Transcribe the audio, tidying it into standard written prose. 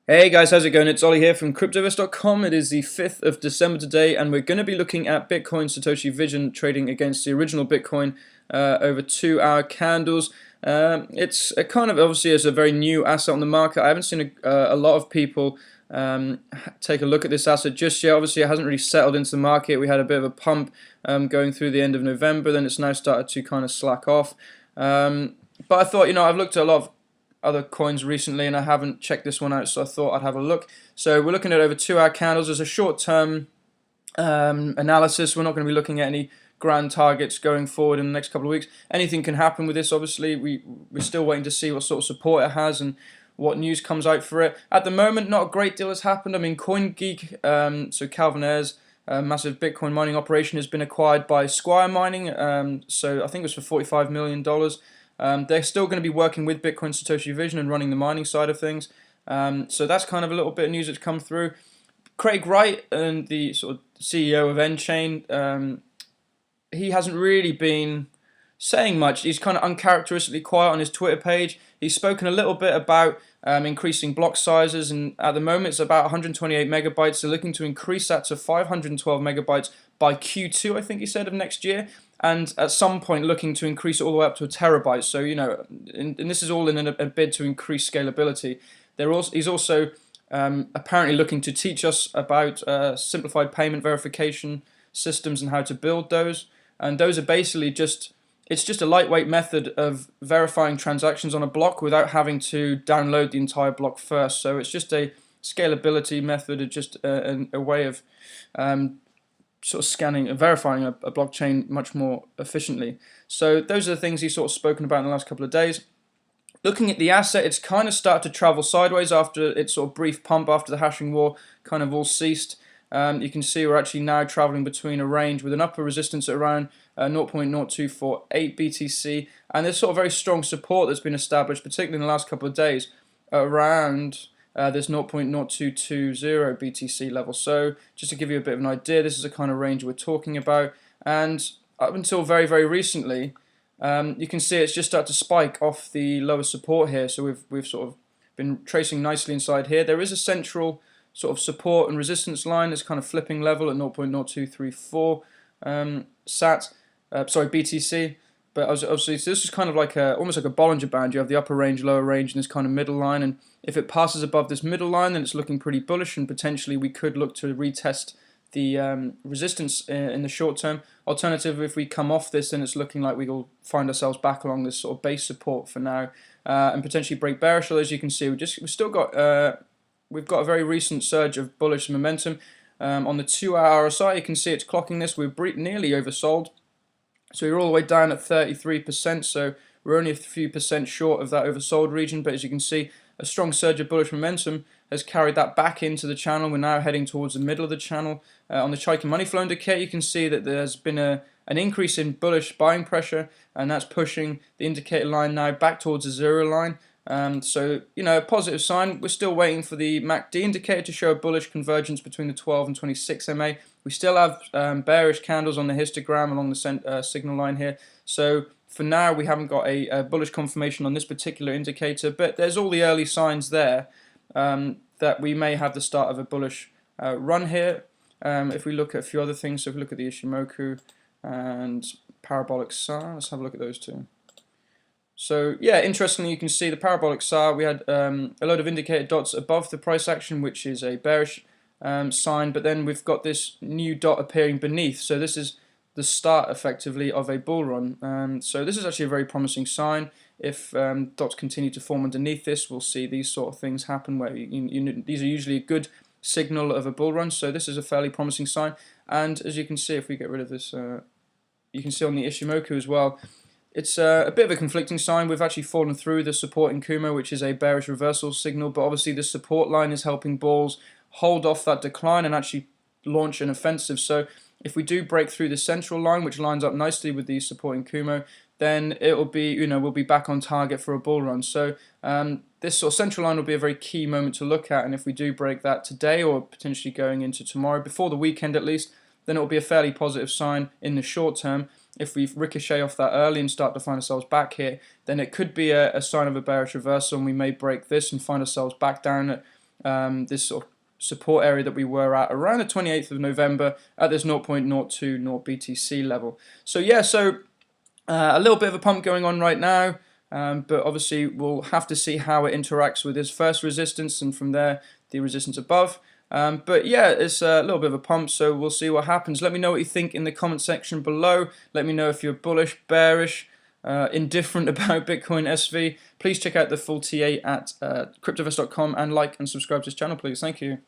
Hey guys, how's it going? It's Ollie here from CryptoVest.com. It is the 5th of December today, and we're going to be looking at Bitcoin Satoshi Vision trading against the original Bitcoin over 2-hour candles. It's a kind of, obviously, it's a very new asset on the market. I haven't seen a lot of people take a look at this asset just yet. Obviously, it hasn't really settled into the market. We had a bit of a pump going through the end of November, then it's now started to kind of slack off. But I thought, I've looked at a lot of other coins recently and I haven't checked this one out, so I thought I'd have a look. So we're looking at over 2-hour candles as a short-term analysis. We're not going to be looking at any grand targets going forward in the next couple of weeks. Anything can happen with this, obviously. We're still waiting to see what sort of support it has and what news comes out for it. At the moment, not a great deal has happened. I mean, CoinGeek, so Calvin Ayres, a massive Bitcoin mining operation, has been acquired by Squire Mining, so I think it was for $45 million. They're still going to be working with Bitcoin Satoshi Vision and running the mining side of things. So that's kind of a little bit of news that's come through. Craig Wright, and the sort of CEO of nChain, he hasn't really been saying much. He's kind of uncharacteristically quiet on his Twitter page. He's spoken a little bit about increasing block sizes, and at the moment it's about 128 megabytes. They're looking to increase that to 512 megabytes by Q2, I think he said, of next year. And at some point looking to increase it all the way up to a terabyte. So, and this is all in a bid to increase scalability. He's also apparently looking to teach us about simplified payment verification systems and how to build those. And those are basically it's just a lightweight method of verifying transactions on a block without having to download the entire block first. So it's just a scalability method, just a way of sort of scanning and verifying a blockchain much more efficiently. So those are the things he's sort of spoken about in the last couple of days. Looking at the asset, it's kind of started to travel sideways after its sort of brief pump after the hashing war kind of all ceased. You can see we're actually now traveling between a range with an upper resistance at around 0.0248 BTC, and there's sort of very strong support that's been established, particularly in the last couple of days, around this 0.0220 BTC level. So just to give you a bit of an idea, this is the kind of range we're talking about. And up until very, very recently, you can see it's just started to spike off the lower support here. So we've sort of been tracing nicely inside here. There is a central sort of support and resistance line that's kind of flipping level at 0.0234 BTC. But obviously, so this is kind of like almost like a Bollinger Band. You have the upper range, lower range, and this kind of middle line. And if it passes above this middle line, then it's looking pretty bullish, and potentially we could look to retest the resistance in the short term. Alternatively, if we come off this, then it's looking like we will find ourselves back along this sort of base support for now, and potentially break bearish. So as you can see, we've got a very recent surge of bullish momentum. On the 2-hour RSI, you can see it's clocking this. We're nearly oversold. So we're all the way down at 33%, so we're only a few percent short of that oversold region, but as you can see, a strong surge of bullish momentum has carried that back into the channel. We're now heading towards the middle of the channel. On the Chaikin Money Flow Indicator, you can see that there's been an increase in bullish buying pressure, and that's pushing the indicator line now back towards the 0 line. So, a positive sign. We're still waiting for the MACD indicator to show a bullish convergence between the 12 and 26 MA. We still have bearish candles on the histogram along the signal line here. So for now, we haven't got a bullish confirmation on this particular indicator, but there's all the early signs there that we may have the start of a bullish run here. If we look at a few other things, so if we look at the Ishimoku and Parabolic SAR, let's have a look at those two. So yeah, interestingly, you can see the Parabolic SAR, we had a load of indicator dots above the price action, which is a bearish sign, but then we've got this new dot appearing beneath. So this is the start, effectively, of a bull run. So this is actually a very promising sign. If dots continue to form underneath this, we'll see these sort of things happen, where these are usually a good signal of a bull run. So this is a fairly promising sign. And as you can see, if we get rid of this, you can see on the Ishimoku as well, it's a bit of a conflicting sign. We've actually fallen through the support in Kumo, which is a bearish reversal signal, but obviously the support line is helping bulls hold off that decline and actually launch an offensive. So if we do break through the central line, which lines up nicely with the support in Kumo, then it will be, we'll be back on target for a bull run. So this sort of central line will be a very key moment to look at, and if we do break that today or potentially going into tomorrow, before the weekend at least, then it will be a fairly positive sign in the short term. if we ricochet off that early and start to find ourselves back here, then it could be a sign of a bearish reversal, and we may break this and find ourselves back down at this sort of support area that we were at around the 28th of November at this 0.020 BTC level. So yeah, a little bit of a pump going on right now, but obviously we'll have to see how it interacts with this first resistance, and from there the resistance above. But yeah, it's a little bit of a pump, so we'll see what happens. Let me know what you think in the comment section below. Let me know if you're bullish, bearish, indifferent about Bitcoin SV. Please check out the full TA at cryptovest.com, and like and subscribe to this channel, please. Thank you.